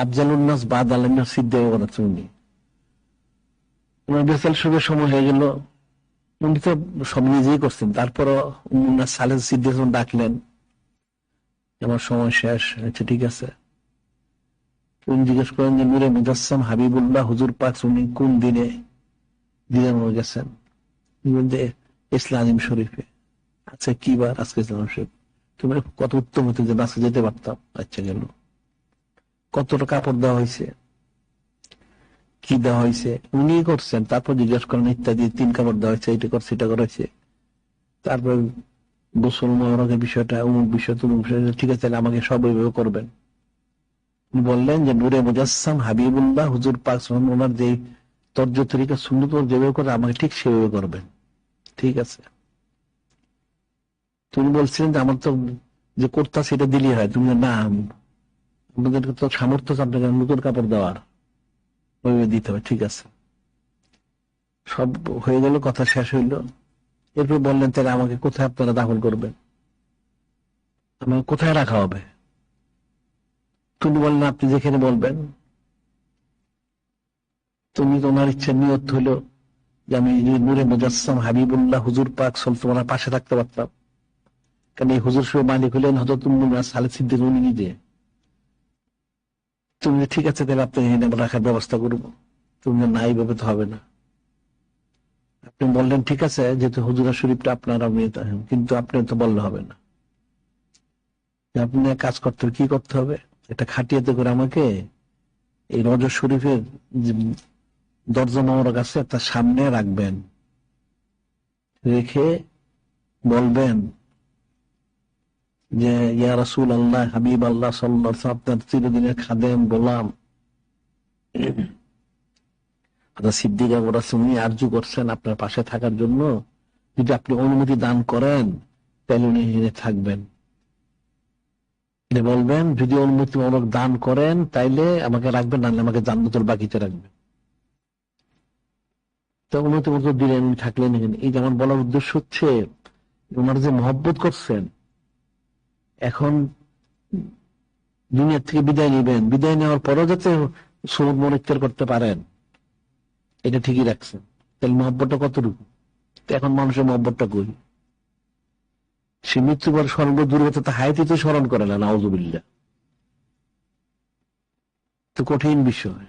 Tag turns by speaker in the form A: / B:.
A: আফজালুন্নাস বাদ আলান্নাস সিদ্দিক করেছেন উনি। ওনার বেসাল শুরুর সময় হয়ে গেল, উনি তো সব নিজেই করছেন। তারপরও উন্নাস সালেহ সিদ্দিক ডাকলেন, আমার সময় শেষ। আচ্ছা ঠিক আছে। উনি জিজ্ঞেস করেন যে নূরে মুজাসসাম হাবিবুল্লাহ হুজুর পাক উনি কোন দিনে দিদার হয়ে গেছেন? ইসলাম শরীফে। আচ্ছা কি বার? আজকে ইসলাম শরীফ। তুমি কত উত্তম হতো যে বাসে যেতে পারতাম। আচ্ছা গেল। কতটা কাপড় দেওয়া হয়েছে, কি দেওয়া হয়েছে উনি করছেন। তারপর জিজ্ঞেস করেন ইত্যাদি, 3 কাপড় দেওয়া হয়েছে, এটা করছে এটা করেছে। তারপর গোসল মোবারকের বিষয়টা, অমুক বিষয় তমুক বিষয়, ঠিক আছে তাহলে আমাকে সব ওইভাবে করবেন। উনি বললেন যে নূরে মুজাসসাম হাবিবুল্লাহ হুজুর পাক ওনার যে তর্জ তরিকা সুন্নত যেভাবে করে আমাকে ঠিক সেভাবে করবেন। ঠিক আছে। তুমি বলছিলেন যে আমার তো যে কর্তা সেটা দিলেই হয়। তুমি না, আমাদের তো সামর্থ্য আছে আপনাকে নতুন কাপড় দেওয়ার, ওইভাবে দিতে হবে। ঠিক আছে। সব হয়ে গেল, কথা শেষ হইল। এরপর বললেন তাহলে আমাকে কোথায় আপনারা দাফন করবেন, আমাকে কোথায় রাখা হবে? তুমি বললেন আপনি যেখানে বলবেন। তুমি তোমার ইচ্ছা নিয়ত হইল যে আমি নূরে মুজাসসাম হাবিবুল্লাহ হুজুর পাক তোমার পাশে থাকতে পারতাম। কারণ এই হুজুর সহ মালিক হলেন হযরত উন্নাস সালেহ সিদ্দিক উনি নিজে। তুমি ঠিক আছে তাহলে আপনি এখানে রাখার ব্যবস্থা করবো। তুমি না, এইভাবে তো হবে না। আপনি বললেন ঠিক আছে, যেহেতু হুজুরা শরীফটা আপনার, আমি কিন্তু আপনি তো বললে হবে না। আপনি কাজ করতে হবে। কি করতে হবে? এটা খাটিয়াতে করে আমাকে এই রজব শরীফের যে দরজা মোবারক আছে তার সামনে রাখবেন, রেখে বলবেন যে ইয়া রাসূল আল্লাহ, হাবিব আল্লাহ সাল্লাল্লাহু আলাইহি ওয়াসাল্লাম, আপনার চিরদিনের খাদেম গোলাম সিদ্দিক উনি আরজু করছেন আপনার পাশে থাকার জন্য। যদি আপনি অনুমতি দান করেন তাহলে উনি এখানে থাকবেন। বলবেন যদি অনুমতি দান করেন তাইলে আমাকে রাখবেন, নাহলে আমাকে জান্নাতুল বাকিতে রাখবেন। তো অনুমতি মতো দিলেন, উনি থাকলেন এখানে। এই যে আমার বলার উদ্দেশ্য হচ্ছে ওনার যে মহব্বত করছেন, এখন দুনিয়া থেকে বিদায় নিবেন, বিদায় নেওয়ার পরও যাতে সুন্নত মনিত্তর করতে পারেন, এটা ঠিকই রাখছেন। তাহলে মহব্বতটা কতটুকু? এখন মানুষের মহব্বতটা কই? সে মৃত্যু পর সর্বদূর হতে তা হায়াতি তো স্মরণ করে না, নাউযুবিল্লাহ। তো কঠিন বিষয়।